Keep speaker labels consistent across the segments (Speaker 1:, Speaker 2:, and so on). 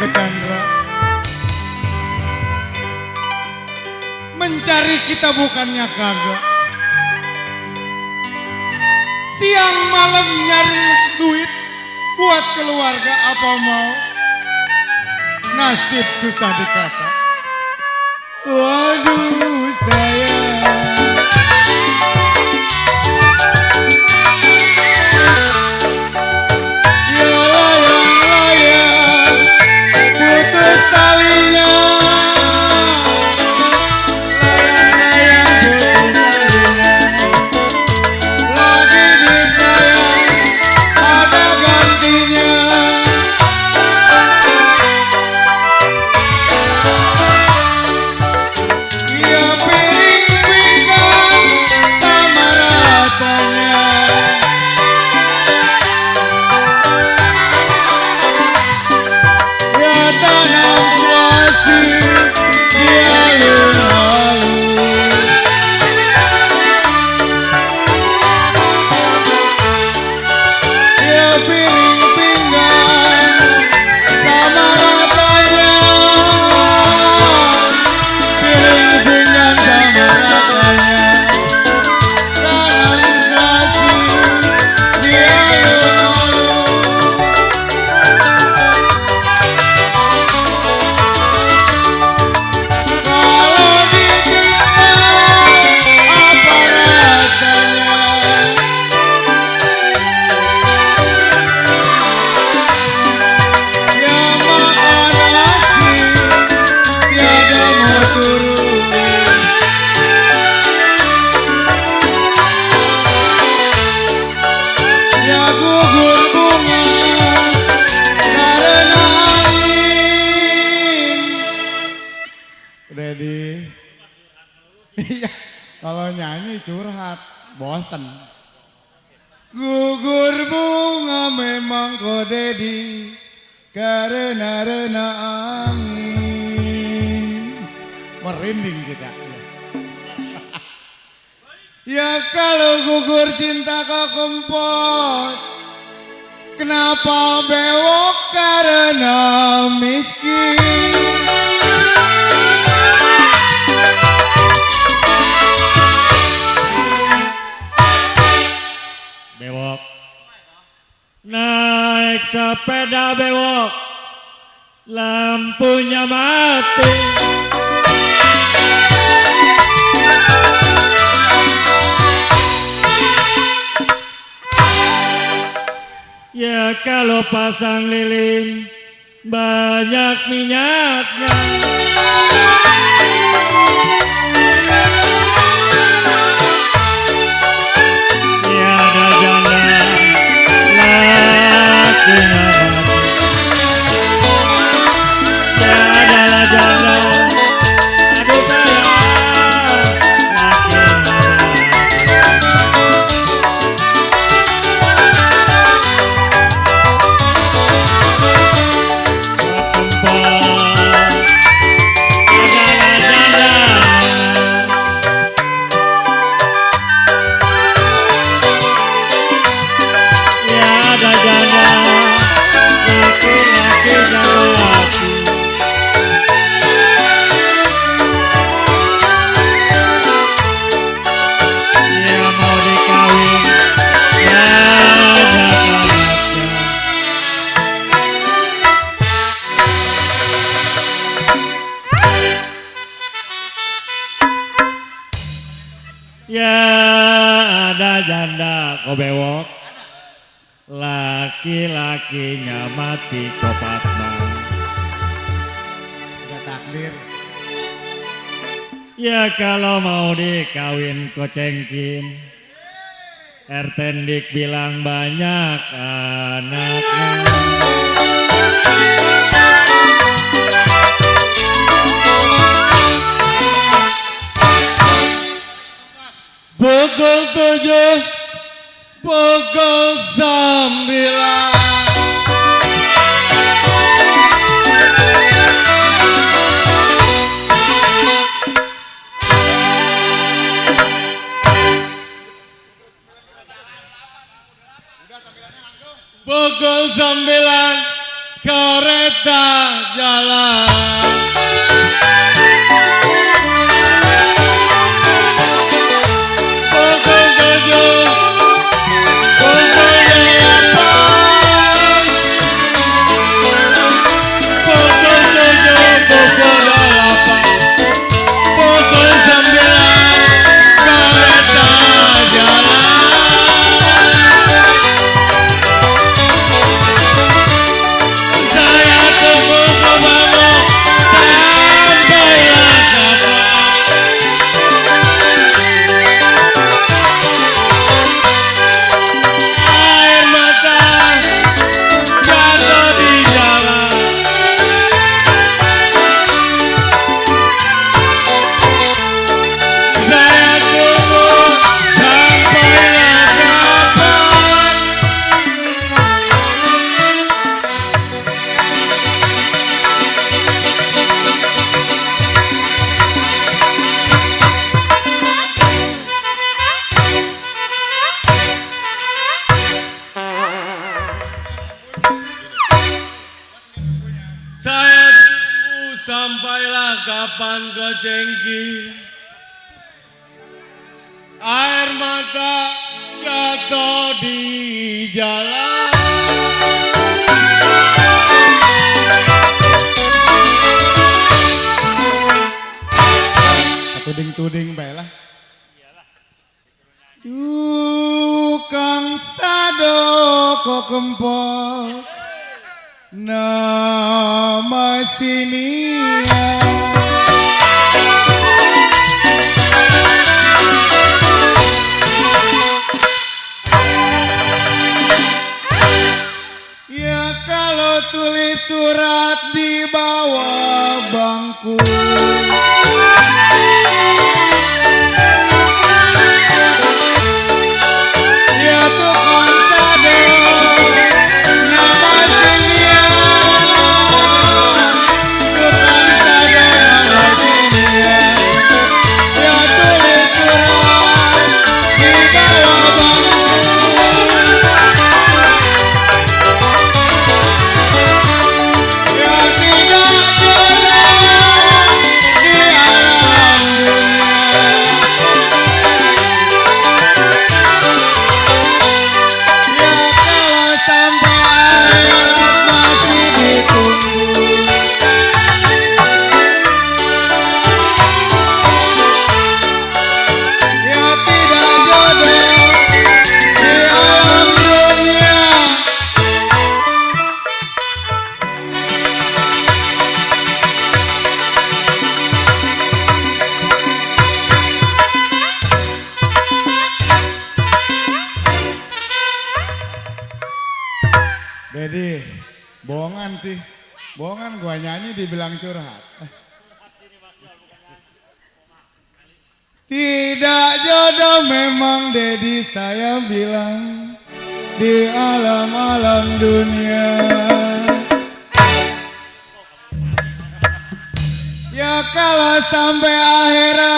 Speaker 1: Jaka Chandra. Mencari kita bukannya kagak. Siang malam nyari duit buat keluarga apa mau. Nasib susah dikata. Waduh sayang. Dedi, iya kalau nyanyi curhat, bosen. Gugur bunga memang kok Dedi, karena rena angin. Merinding kita. Ya kalau gugur cinta kok kempot, kenapa bewok karena miskin.
Speaker 2: Bewok naik sepeda bewok, lampunya mati. Ya kalau pasang lilin banyak minyaknya. Ya ada janda kok bewok, laki-lakinya mati kok Patman.
Speaker 1: Udah takdir.
Speaker 2: Ya kalau mau dikawin kok Cengkin, Ertendik bilang banyak anaknya.
Speaker 1: Pukul 7, pukul 9. Pukul 9 kereta Saya tunggu sampailah kapan kau cengki. Air mata jatuh di jalan. Tuding-tuding baiklah. Tukang sado kok kempot nama sini. Ya kalau tulis surat di bawah bangku. Dedi, bohongan sih, bohongan gua nyanyi dibilang curhat. Tidak jodoh memang Dedi saya bilang di alam-alam dunia. Ya kalau sampai akhirat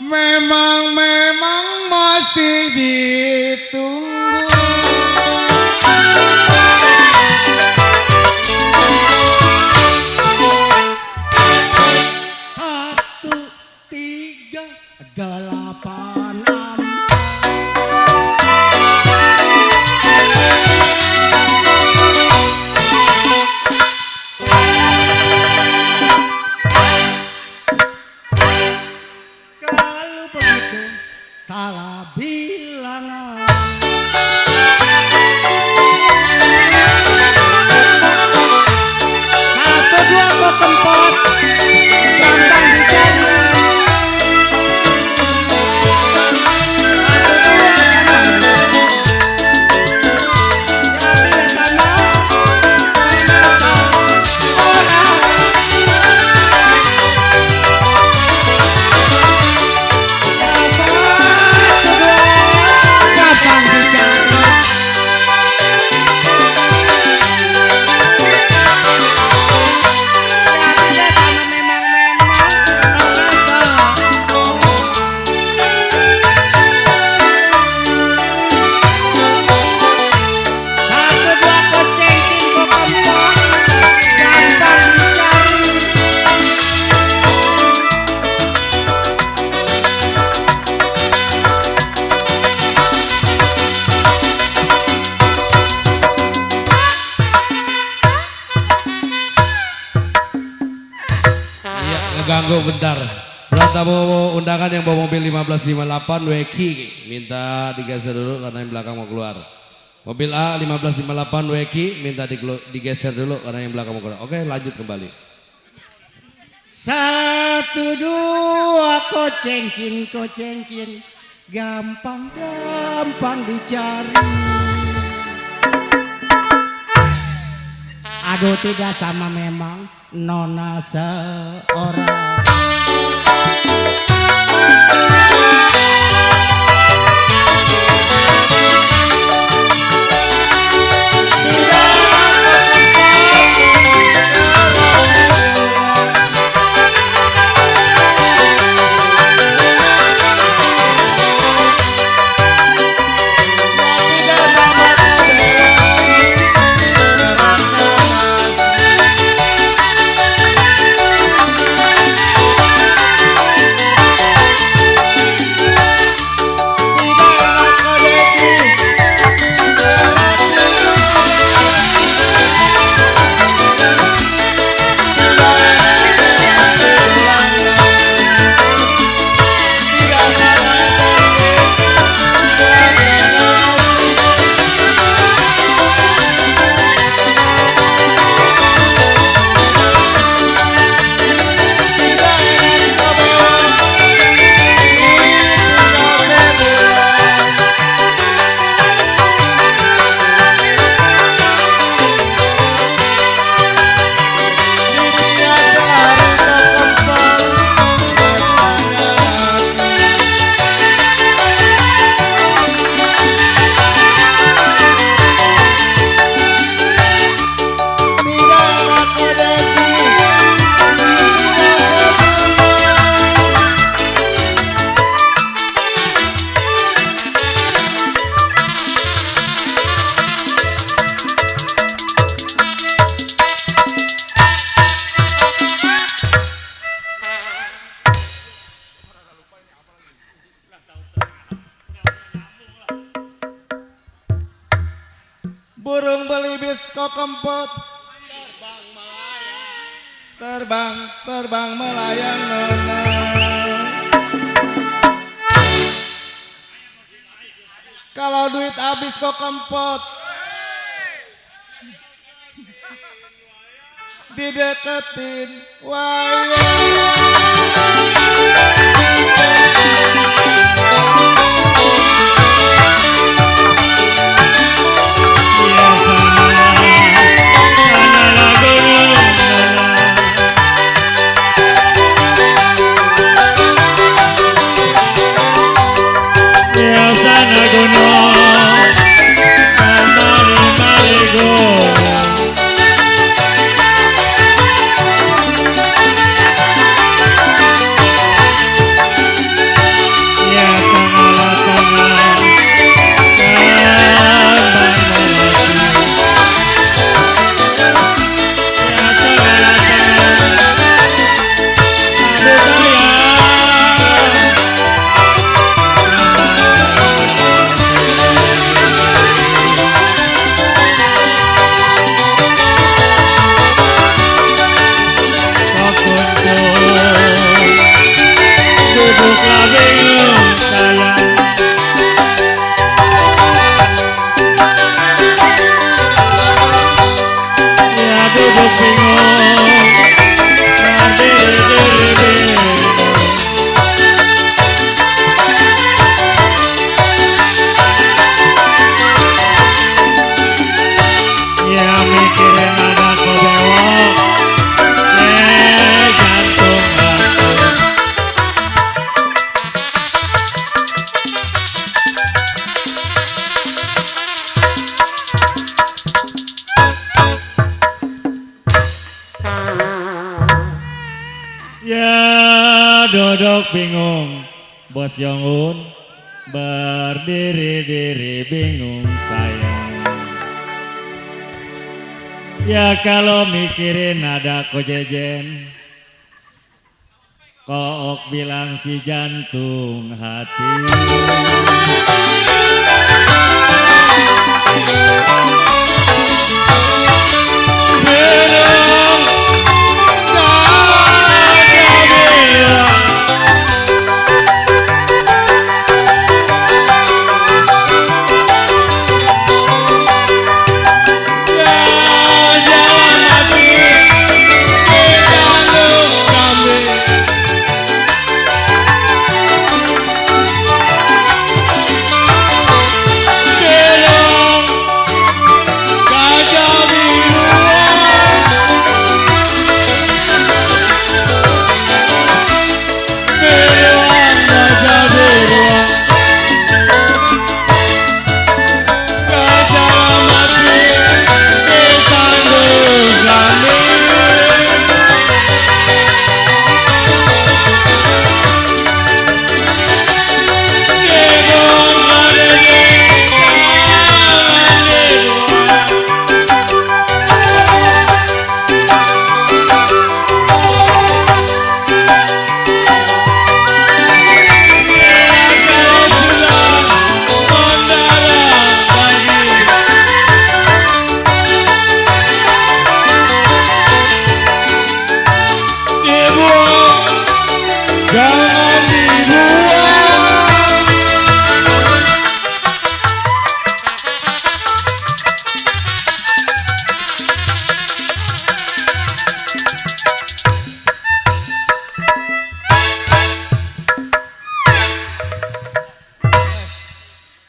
Speaker 1: memang masih ditunggu.
Speaker 3: Salah bilangan. Satu dua kok kempot, gampang dicari. Satu dua sama, jadi sama orang.
Speaker 4: Ganggu bentar. Berat tamu undangan yang bawa mobil 1558 Weki minta digeser dulu karena yang belakang mau keluar. Mobil A 1558 Weki minta digeser dulu karena yang belakang mau keluar. Oke, lanjut kembali.
Speaker 3: Satu dua kocengkin, gampang dicari. Aduh tidak sama memang nona seorang.
Speaker 1: Burung belibis kok kempot terbang melayang nona. Kalau duit habis kok kempot dideketin
Speaker 2: duduk bingung, Bos Yongun berdiri-diri bingung sayang. Ya kalau mikirin ada kojejen, Kook bilang si jantung hati.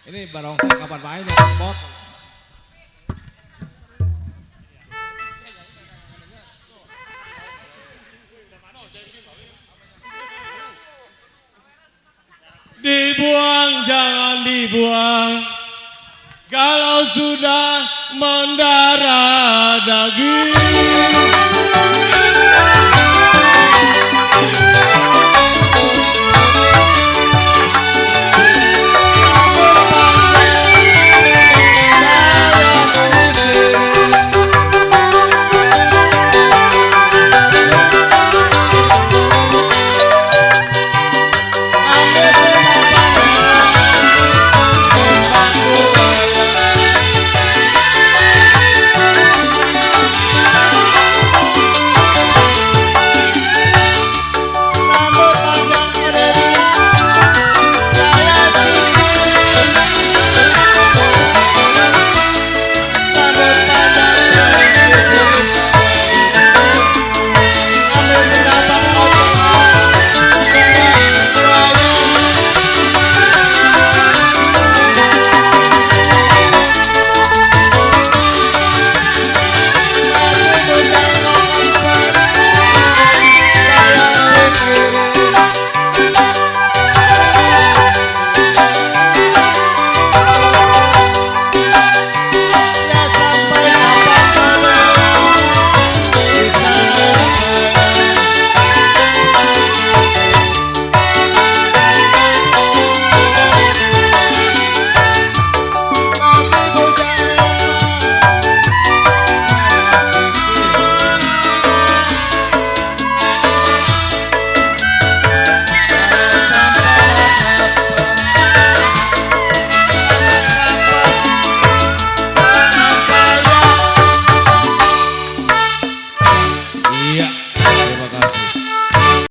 Speaker 4: Ini barongsai kapan main ya spot.
Speaker 3: Dibuang jangan dibuang, kalau sudah mendarat